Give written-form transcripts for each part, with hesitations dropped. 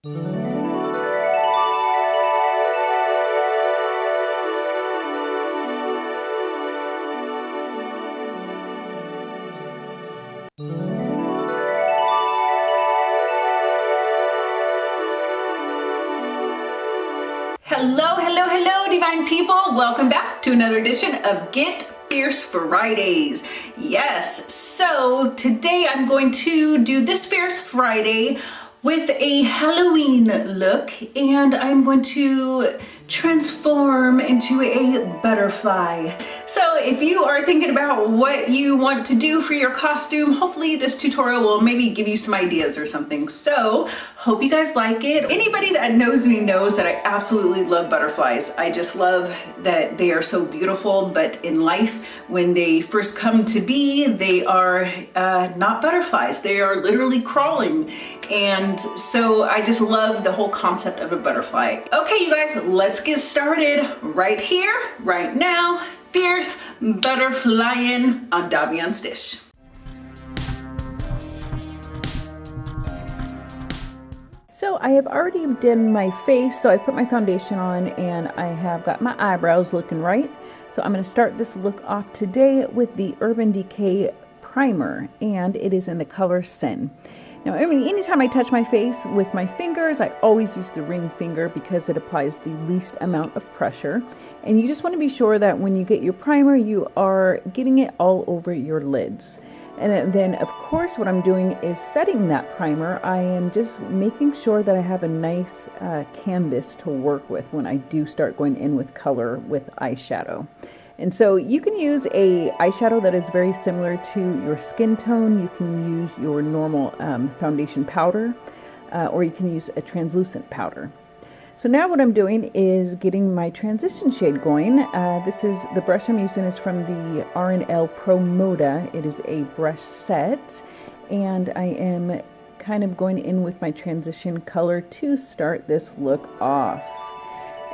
Hello, hello, hello, divine people. Welcome back to another edition of Get Fierce Fridays. Yes, so today I'm going to do this Fierce Friday with a Halloween look, and I'm going to transform into a butterfly. So if you are thinking about what you want to do for your costume, hopefully this tutorial will maybe give you some ideas or something. So hope you guys like it. Anybody that knows me knows that I absolutely love butterflies. I just love that they are so beautiful, but in life, when they first come to be, they are not butterflies. They are literally crawling. And so I just love the whole concept of a butterfly. Okay, you guys, let's get started right here, right now. Fierce butterflying on Davian's dish. So I have already done my face, so I put my foundation on and I have got my eyebrows looking right. So I'm going to start this look off today with the Urban Decay Primer, and it is in the color Sin. Now, I mean, anytime I touch my face with my fingers, I always use the ring finger because it applies the least amount of pressure. And you just want to be sure that when you get your primer, you are getting it all over your lids. And then, of course, what I'm doing is setting that primer. I am just making sure that I have a nice canvas to work with when I do start going in with color with eyeshadow. And so you can use a eyeshadow that is very similar to your skin tone. You can use your normal foundation powder, or you can use a translucent powder. So now what I'm doing is getting my transition shade going. This is the brush I'm using is from the R&L Pro Moda. It is a brush set, and I am kind of going in with my transition color to start this look off.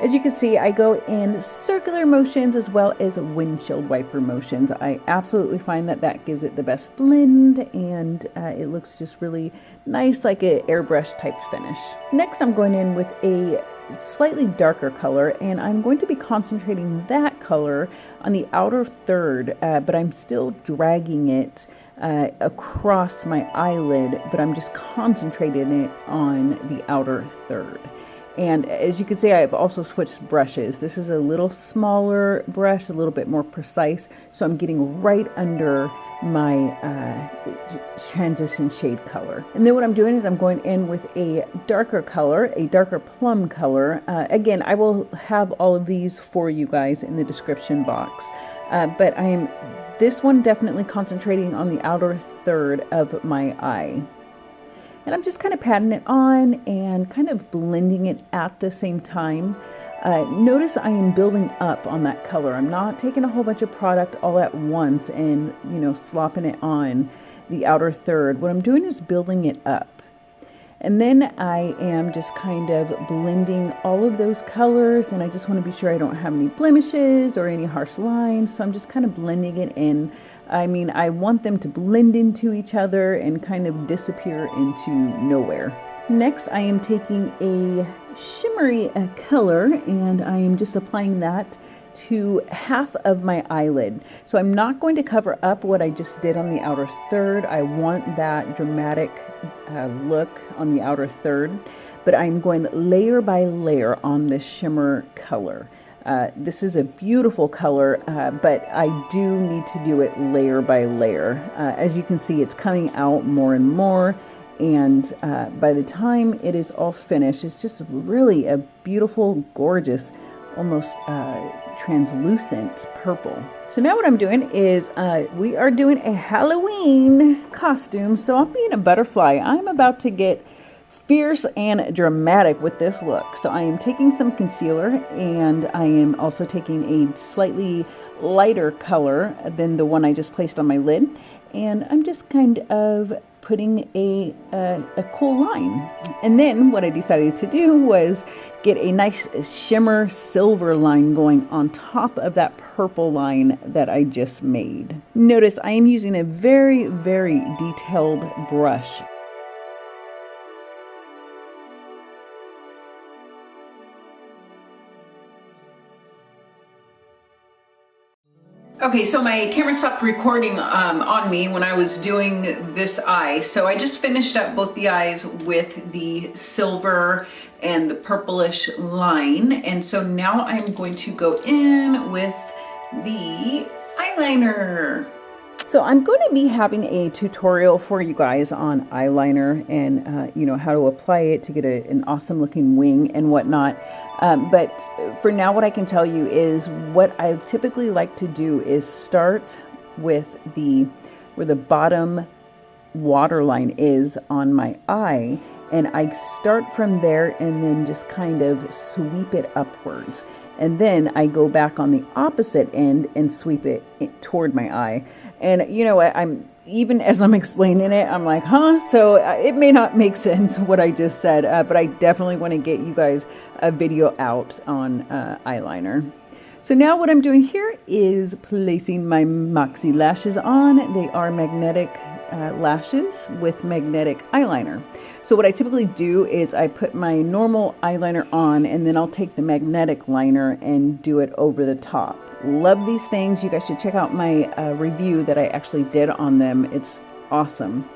As you can see, I go in circular motions as well as windshield wiper motions. I absolutely find that that gives it the best blend, and it looks just really nice, like an airbrush type finish. Next, I'm going in with a slightly darker color, and I'm going to be concentrating that color on the outer third, but I'm still dragging it across my eyelid, but I'm just concentrating it on the outer third. And as you can see, I've also switched brushes. This is a little smaller brush, a little bit more precise. So I'm getting right under my transition shade color. And then what I'm doing is I'm going in with a darker color, a darker plum color. Again, I will have all of these for you guys in the description box. But I am this one definitely concentrating on the outer third of my eye. And I'm just kind of patting it on and kind of blending it at the same time. Notice I am building up on that color. I'm not taking a whole bunch of product all at once and, you know, slopping it on the outer third. What I'm doing is building it up. And then I am just kind of blending all of those colors, and I just want to be sure I don't have any blemishes or any harsh lines. So I'm just kind of blending it in. I mean, I want them to blend into each other and kind of disappear into nowhere. Next, I am taking a shimmery color, and I am just applying that to half of my eyelid. So I'm not going to cover up what I just did on the outer third. I want that dramatic look on the outer third, but I'm going layer by layer on this shimmer color. This is a beautiful color, but I do need to do it layer by layer. As you can see, it's coming out more and more, and by the time it is all finished, it's just really a beautiful, gorgeous, almost translucent purple. So now what I'm doing is we are doing a Halloween costume. So I'm being a butterfly. I'm about to get fierce and dramatic with this look. So I am taking some concealer, and I am also taking a slightly lighter color than the one I just placed on my lid. And I'm just kind of putting a cool line. And then what I decided to do was get a nice shimmer silver line going on top of that purple line that I just made. Notice I am using a very, very detailed brush. Okay, so my camera stopped recording on me when I was doing this eye. So I just finished up both the eyes with the silver and the purplish line. And so now I'm going to go in with the eyeliner. So I'm going to be having a tutorial for you guys on eyeliner and you know, how to apply it to get an awesome looking wing and whatnot. But for now, what I can tell you is what I typically like to do is start with where the bottom waterline is on my eye, and I start from there and then just kind of sweep it upwards. And then I go back on the opposite end and sweep it toward my eye. And you know, I'm even as I'm explaining it, I'm like, huh? So it may not make sense what I just said, but I definitely want to get you guys a video out on eyeliner. So now what I'm doing here is placing my Moxie lashes on. They are magnetic lashes with magnetic eyeliner. So what I typically do is I put my normal eyeliner on, and then I'll take the magnetic liner and do it over the top. Love these things. You guys should check out my review that I actually did on them. It's awesome.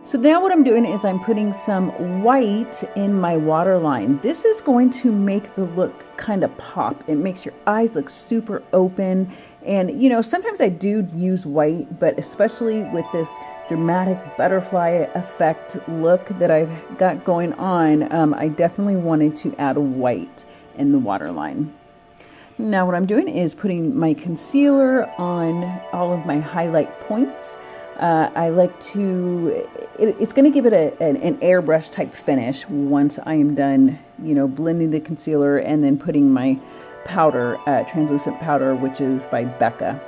So now what I'm doing is I'm putting some white in my waterline. This is going to make the look kind of pop. It makes your eyes look super open. And you know, sometimes I do use white, but especially with this dramatic butterfly effect look that I've got going on, I definitely wanted to add white in the waterline. Now what I'm doing is putting my concealer on all of my highlight points. I like to, it's going to give it an airbrush type finish once I am done, you know, blending the concealer and then putting my powder, translucent powder, which is by Becca.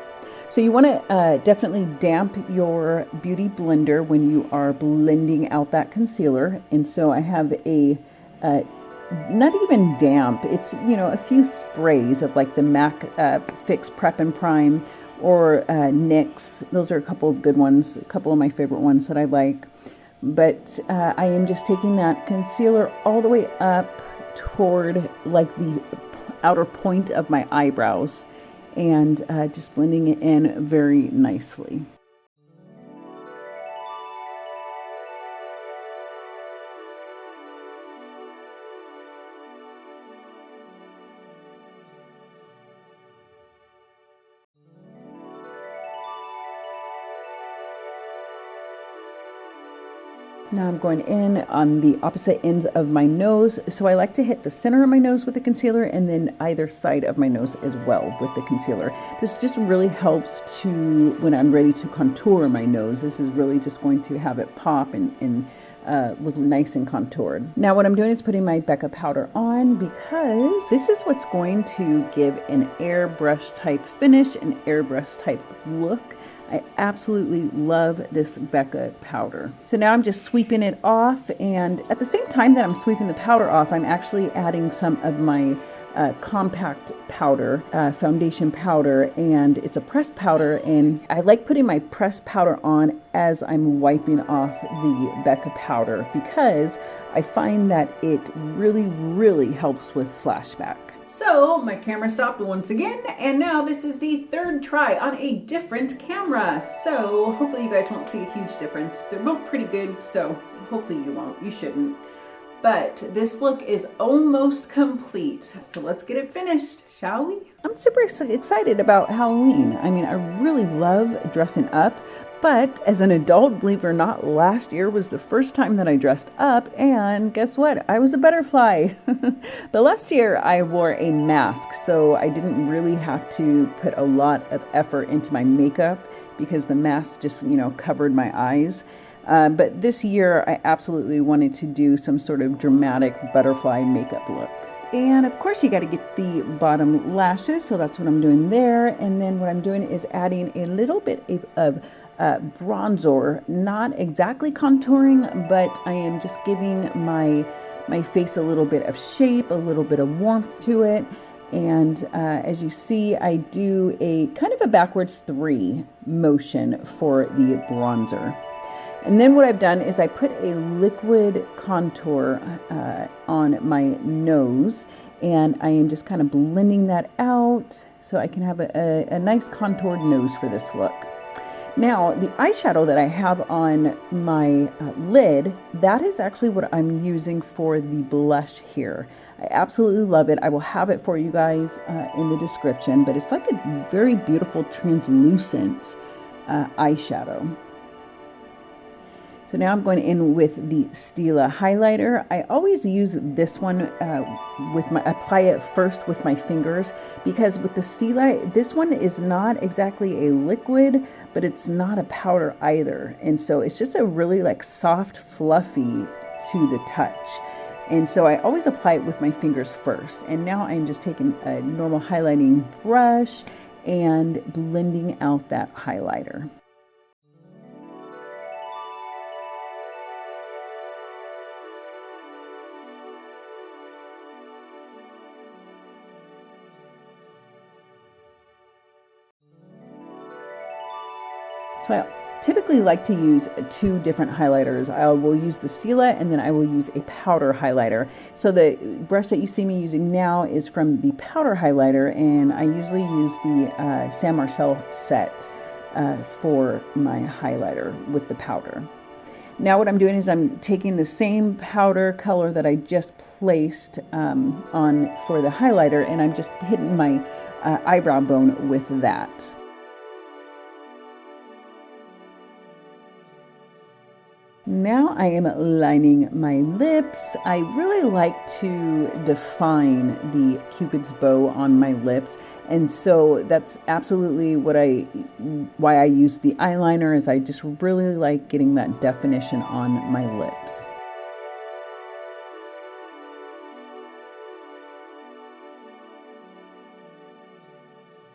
So you want to definitely damp your beauty blender when you are blending out that concealer. And so I have a, not even damp, it's, you know, a few sprays of like the MAC Fix Prep and Prime, or NYX. Those are a couple of good ones, a couple of my favorite ones that I like. But I am just taking that concealer all the way up toward like the outer point of my eyebrows and just blending it in very nicely. Now I'm going in on the opposite ends of my nose. So I like to hit the center of my nose with the concealer and then either side of my nose as well with the concealer. This just really helps to, when I'm ready to contour my nose, this is really just going to have it pop and look nice and contoured. Now what I'm doing is putting my Becca powder on because this is what's going to give an airbrush type finish, an airbrush type look. I absolutely love this Becca powder. So now I'm just sweeping it off, and at the same time that I'm sweeping the powder off, I'm actually adding some of my compact powder, foundation powder, and it's a pressed powder, and I like putting my pressed powder on as I'm wiping off the Becca powder because I find that it really helps with flashback. So my camera stopped once again, and now this is the third try on a different camera. So hopefully you guys won't see a huge difference. They're both pretty good, so hopefully you won't. You shouldn't. But this look is almost complete. So let's get it finished, shall we? I'm super excited about Halloween. I mean, I really love dressing up. But as an adult, believe it or not, last year was the first time that I dressed up, and guess what? I was a butterfly. But last year I wore a mask, so I didn't really have to put a lot of effort into my makeup because the mask just, you know, covered my eyes. But this year I absolutely wanted to do some sort of dramatic butterfly makeup look. And of course you got to get the bottom lashes, so that's what I'm doing there. And then what I'm doing is adding a little bit of bronzer, not exactly contouring, but I am just giving my face a little bit of shape, a little bit of warmth to it. And as you see, I do a kind of a backwards 3 motion for the bronzer. And then what I've done is I put a liquid contour on my nose, and I am just kind of blending that out so I can have a nice contoured nose for this look. Now, the eyeshadow that I have on my lid, that is actually what I'm using for the blush here. I absolutely love it. I will have it for you guys in the description, but it's like a very beautiful translucent eyeshadow. So now I'm going in with the Stila highlighter. I always use this one apply it first with my fingers, because with the Stila, this one is not exactly a liquid, but it's not a powder either. And so it's just a really like soft, fluffy to the touch. And so I always apply it with my fingers first. And now I'm just taking a normal highlighting brush and blending out that highlighter. So I typically like to use two different highlighters. I will use the Stila, and then I will use a powder highlighter. So the brush that you see me using now is from the powder highlighter, and I usually use the Sam Marcel set for my highlighter with the powder. Now what I'm doing is I'm taking the same powder color that I just placed on for the highlighter, and I'm just hitting my eyebrow bone with that. Now I am lining my lips. I really like to define the Cupid's bow on my lips, and so that's absolutely why I use the eyeliner, is I just really like getting that definition on my lips.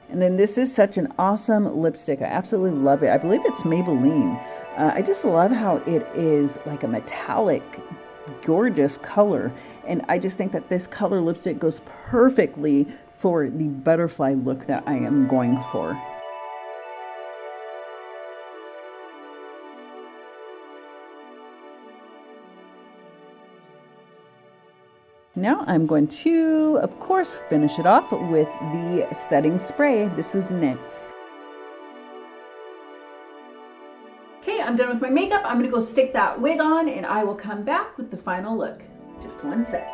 And then this is such an awesome lipstick. I absolutely love it. I believe it's Maybelline. I just love how it is like a metallic, gorgeous color. And I just think that this color lipstick goes perfectly for the butterfly look that I am going for. Now I'm going to, of course, finish it off with the setting spray. This is NYX. Okay, I'm done with my makeup. I'm gonna go stick that wig on, and I will come back with the final look. Just one sec.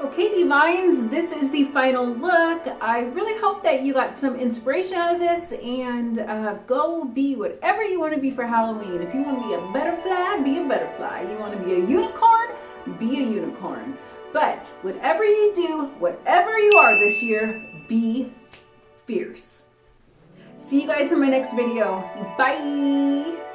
Okay, Divines, this is the final look. I really hope that you got some inspiration out of this, and go be whatever you want to be for Halloween. If you want to be a butterfly, be a butterfly. You want to be a unicorn, be a unicorn. But whatever you do, whatever you are this year, be fierce. See you guys in my next video. Bye!